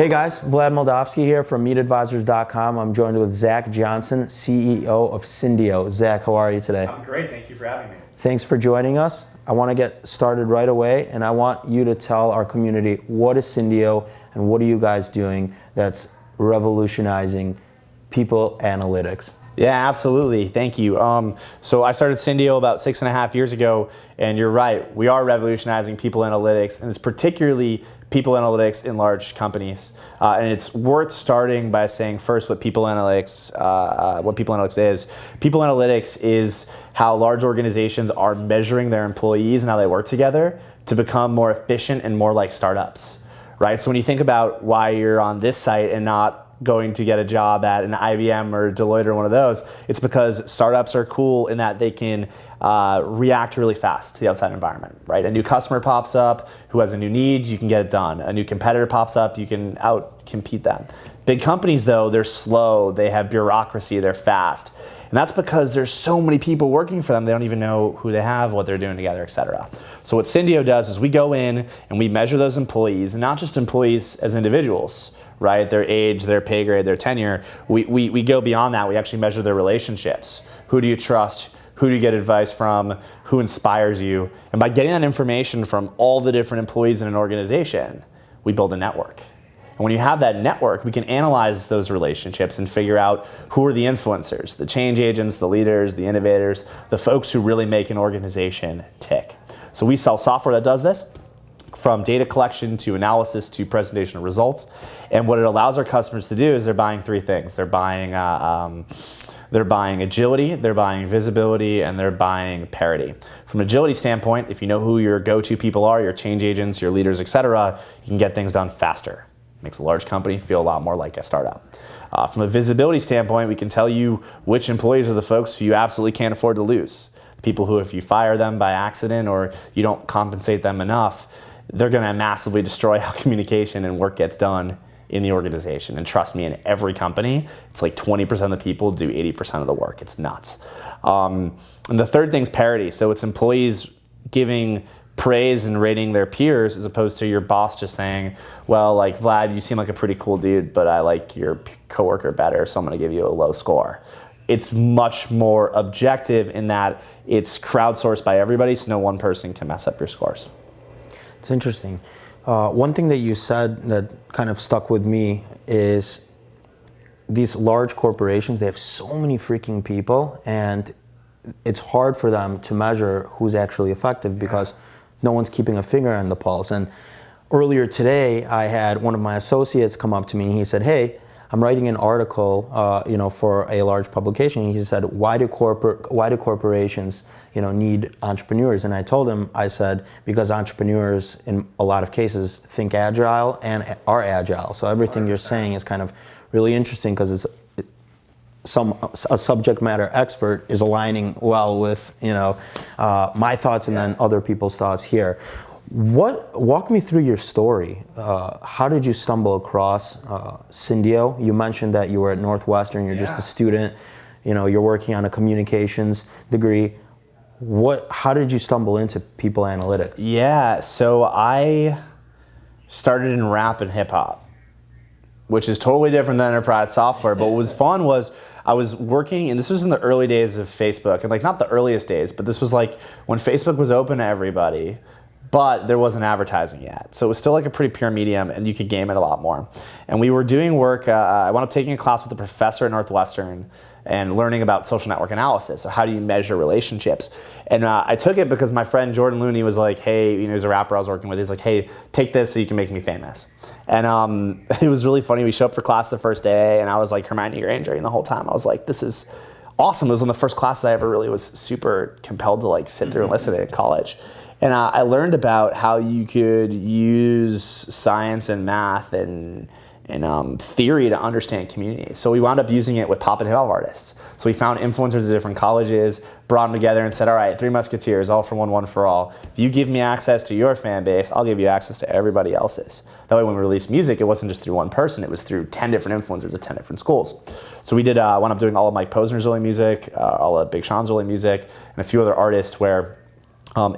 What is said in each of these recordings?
Hey guys, Vlad Moldavsky here from MeetAdvisors.com. I'm joined with Zach Johnson, CEO of Syndio. Zach, how are you today? I'm great, thank you for having me. Thanks for joining us. I want to get started right away, and I want you to tell our community what is Syndio and what are you guys doing that's revolutionizing people analytics. Yeah, absolutely. Thank you. So I started Syndio about 6.5 years ago, and you're right, we are revolutionizing people analytics, and it's particularly people analytics in large companies. And it's worth starting by saying first what people analytics is. People analytics is how large organizations are measuring their employees and how they work together to become more efficient and more like startups, right? So when you think about why you're on this site and not going to get a job at an IBM or Deloitte or one of those, it's because startups are cool in that they can react really fast to the outside environment, right? A new customer pops up who has a new need, you can get it done. A new competitor pops up, you can out-compete them. Big companies though, they're slow, they have bureaucracy, they're fast. And that's because there's so many people working for them, they don't even know who they have, what they're doing together, et cetera. So what Syndio does is we go in and we measure those employees, and not just employees as individuals, right? Their age, their pay grade, their tenure. We go beyond that. We actually measure their relationships. Who do you trust? Who do you get advice from? Who inspires you? And by getting that information from all the different employees in an organization, we build a network. And when you have that network, we can analyze those relationships and figure out who are the influencers, the change agents, the leaders, the innovators, the folks who really make an organization tick. So we sell software that does this, from data collection to analysis to presentation of results. And what it allows our customers to do is they're buying three things. They're buying agility, they're buying visibility, and they're buying parity. From an agility standpoint, if you know who your go-to people are, your change agents, your leaders, et cetera, you can get things done faster. Makes a large company feel a lot more like a startup. From a visibility standpoint, we can tell you which employees are the folks who you absolutely can't afford to lose. People who, if you fire them by accident or you don't compensate them enough, they're going to massively destroy how communication and work gets done in the organization. And trust me, in every company, it's like 20% of the people do 80% of the work. It's nuts. And the third thing's parity. So it's employees giving praise and rating their peers as opposed to your boss just saying, well, like, Vlad, you seem like a pretty cool dude, but I like your coworker better, so I'm going to give you a low score. It's much more objective in that it's crowdsourced by everybody, so no one person can mess up your scores. It's interesting. One thing that you said that kind of stuck with me is these large corporations, they have so many freaking people, and it's hard for them to measure who's actually effective because no one's keeping a finger on the pulse. And earlier today, I had one of my associates come up to me and he said, hey, I'm writing an article, for a large publication. He said, why do corporations, need entrepreneurs? And I told him, I said, because entrepreneurs in a lot of cases think agile and are agile. So everything you're saying is kind of really interesting because a subject matter expert is aligning well with, my thoughts and then other people's thoughts here. Walk me through your story. How did you stumble across Syndio? You mentioned that you were at Northwestern, you're just a student, you're working on a communications degree. How did you stumble into people analytics? Yeah, so I started in rap and hip hop, which is totally different than enterprise software. But what was fun was I was working, and this was in the early days of Facebook, and like not the earliest days, but this was like when Facebook was open to everybody, but there wasn't advertising yet. So it was still like a pretty pure medium, and you could game it a lot more. And we were doing work, I wound up taking a class with a professor at Northwestern and learning about social network analysis. So how do you measure relationships? And I took it because my friend Jordan Looney was like, hey, he was a rapper I was working with. He's like, hey, take this so you can make me famous. And it was really funny. We showed up for class the first day, and I was like Hermione Granger the whole time. I was like, this is awesome. It was one of the first classes I ever really was super compelled to like sit through and listen to in college. And I learned about how you could use science and math and theory to understand community. So we wound up using it with pop and hip hop artists. So we found influencers at different colleges, brought them together and said, all right, 3 Musketeers, all for one for all. If you give me access to your fan base, I'll give you access to everybody else's. That way when we released music, it wasn't just through one person, it was through 10 different influencers at 10 different schools. So we wound up doing all of Mike Posner's early music, all of Big Sean's early music, and a few other artists where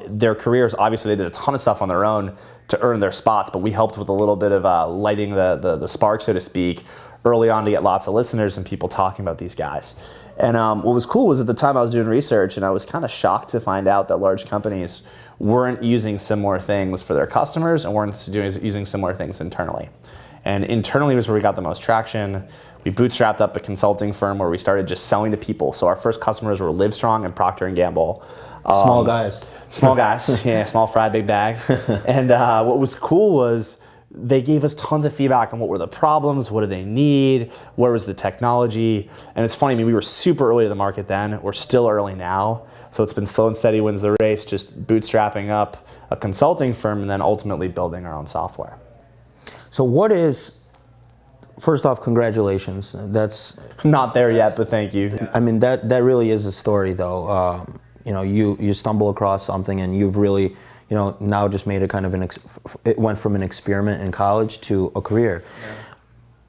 Their careers, obviously, they did a ton of stuff on their own to earn their spots, but we helped with a little bit of lighting the spark, so to speak, early on to get lots of listeners and people talking about these guys. And what was cool was at the time I was doing research, and I was kind of shocked to find out that large companies weren't using similar things for their customers and weren't using similar things internally. And internally was where we got the most traction. We bootstrapped up a consulting firm where we started just selling to people. So our first customers were Livestrong and Procter & Gamble. Small guys. Small guys, yeah, small fry, big bag. And what was cool was they gave us tons of feedback on what were the problems, what do they need, where was the technology. And it's funny, I mean, we were super early to the market then. We're still early now. So it's been slow and steady wins the race, just bootstrapping up a consulting firm and then ultimately building our own software. So what is, first off, congratulations. That's not there yet, but thank you. I mean, that really is a story, though. You stumble across something and you've really, now just made it kind of it went from an experiment in college to a career. Yeah.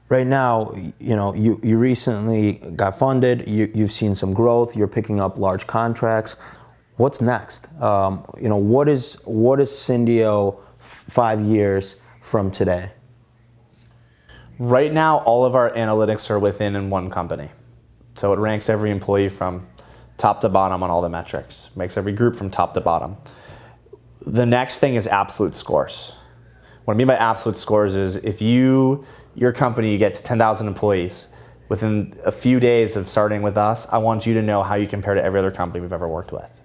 Right now, you recently got funded. You've seen some growth. You're picking up large contracts. What's next? What is Syndio 5 years from today? Right now, all of our analytics are within one company. So it ranks every employee from top to bottom on all the metrics. Makes every group from top to bottom. The next thing is absolute scores. What I mean by absolute scores is if your company, you get to 10,000 employees, within a few days of starting with us, I want you to know how you compare to every other company we've ever worked with,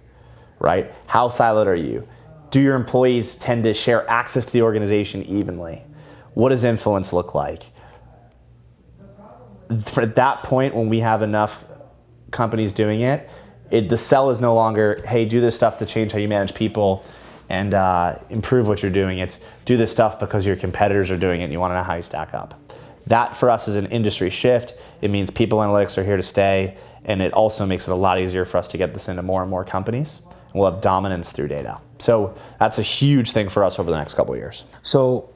right? How siloed are you? Do your employees tend to share access to the organization evenly? What does influence look like? For that point, when we have enough companies doing it, the sell is no longer, hey, do this stuff to change how you manage people and improve what you're doing. It's do this stuff because your competitors are doing it and you want to know how you stack up. That for us is an industry shift. It means people analytics are here to stay, and it also makes it a lot easier for us to get this into more and more companies. And we'll have dominance through data. So that's a huge thing for us over the next couple of years. So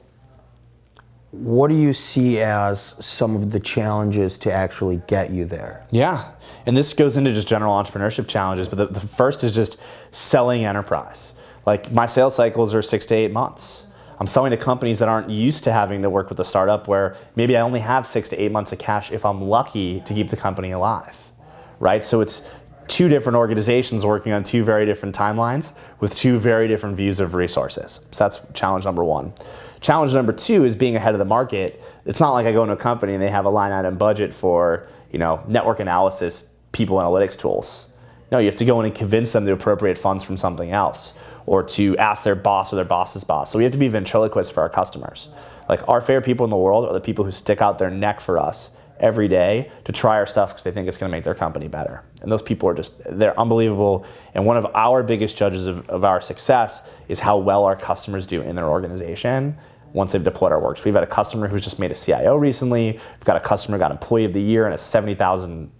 what do you see as some of the challenges to actually get you there? Yeah, and this goes into just general entrepreneurship challenges, but the first is just selling enterprise. Like my sales cycles are 6 to 8 months. I'm selling to companies that aren't used to having to work with a startup where maybe I only have 6 to 8 months of cash if I'm lucky to keep the company alive, right? So it's 2 different organizations working on 2 very different timelines with 2 very different views of resources. So that's challenge number 1. Challenge number 2 is being ahead of the market. It's not like I go into a company and they have a line item budget for, network analysis, people analytics tools. No, you have to go in and convince them to appropriate funds from something else or to ask their boss or their boss's boss. So we have to be ventriloquists for our customers. Like our favorite people in the world are the people who stick out their neck for us every day to try our stuff because they think it's going to make their company better. And those people are they're unbelievable. And one of our biggest judges of our success is how well our customers do in their organization once they've deployed our work. So we've had a customer who's just made a CIO recently. We've got a customer who got Employee of the Year in a 70,000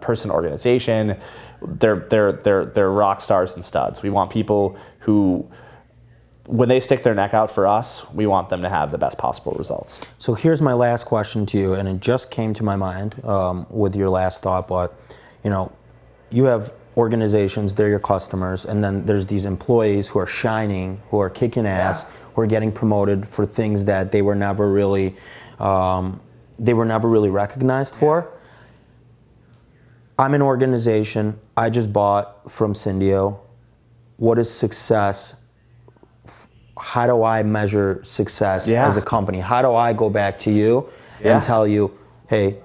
person organization. They're rock stars and studs. We want people who, when they stick their neck out for us, we want them to have the best possible results. So here's my last question to you, and it just came to my mind with your last thought, but you have organizations, they're your customers, and then there's these employees who are shining, who are kicking ass, who are getting promoted for things that they were never really recognized for. I'm an organization, I just bought from Syndio. What is success? How do I measure success as a company? How do I go back to you and tell you, hey,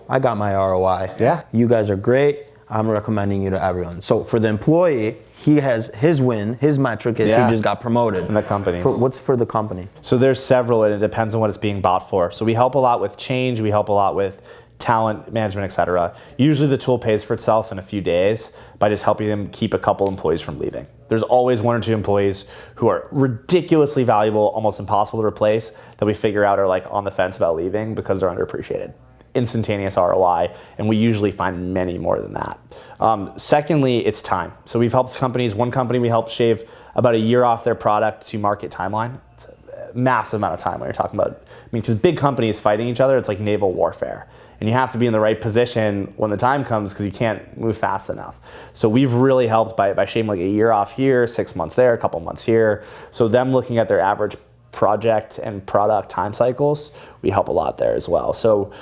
I got my ROI. Yeah. You guys are great. I'm recommending you to everyone. So for the employee, he has his win, his metric is he just got promoted. And the companies. What's for the company? So there's several, and it depends on what it's being bought for. So we help a lot with change, we help a lot with talent management, et cetera. Usually the tool pays for itself in a few days by just helping them keep a couple employees from leaving. There's always 1 or 2 employees who are ridiculously valuable, almost impossible to replace, that we figure out are like on the fence about leaving because they're underappreciated. Instantaneous ROI, and we usually find many more than that. Secondly, it's time. So we've helped companies, one company we helped shave about a year off their product to market timeline. It's a massive amount of time when you're talking about, because big companies fighting each other, it's like naval warfare. and you have to be in the right position when the time comes because you can't move fast enough. So we've really helped by shaving like a year off here, 6 months there, a couple months here. So them looking at their average project and product time cycles, we help a lot there as well. So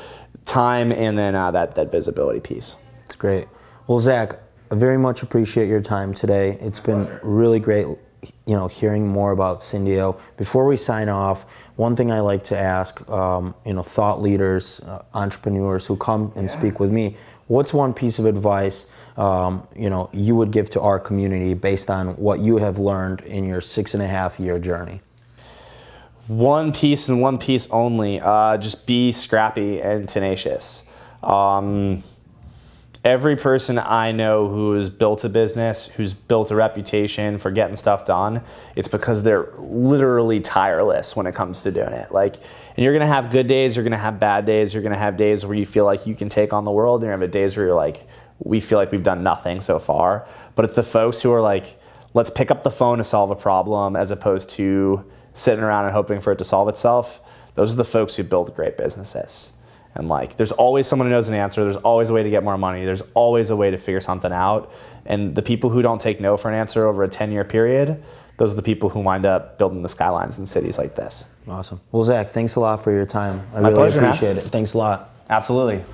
time and then that visibility piece. It's great. Well, Zach, I very much appreciate your time today. It's been really great, hearing more about Syndio. Before we sign off, one thing I like to ask, thought leaders, entrepreneurs who come and speak with me, what's one piece of advice, you would give to our community based on what you have learned in your 6.5-year journey? One piece and one piece only. Just be scrappy and tenacious. Every person I know who has built a business, who's built a reputation for getting stuff done, it's because they're literally tireless when it comes to doing it. And you're gonna have good days, you're gonna have bad days, you're gonna have days where you feel like you can take on the world, and you're gonna have days where you're like, we feel like we've done nothing so far. But it's the folks who are like, let's pick up the phone to solve a problem as opposed to sitting around and hoping for it to solve itself. Those are the folks who build great businesses. And there's always someone who knows an answer. There's always a way to get more money. There's always a way to figure something out. And the people who don't take no for an answer over a 10-year period, those are the people who wind up building the skylines in cities like this. Awesome. Well, Zach, thanks a lot for your time. I My really pleasure, appreciate man. it. Thanks a lot. Absolutely.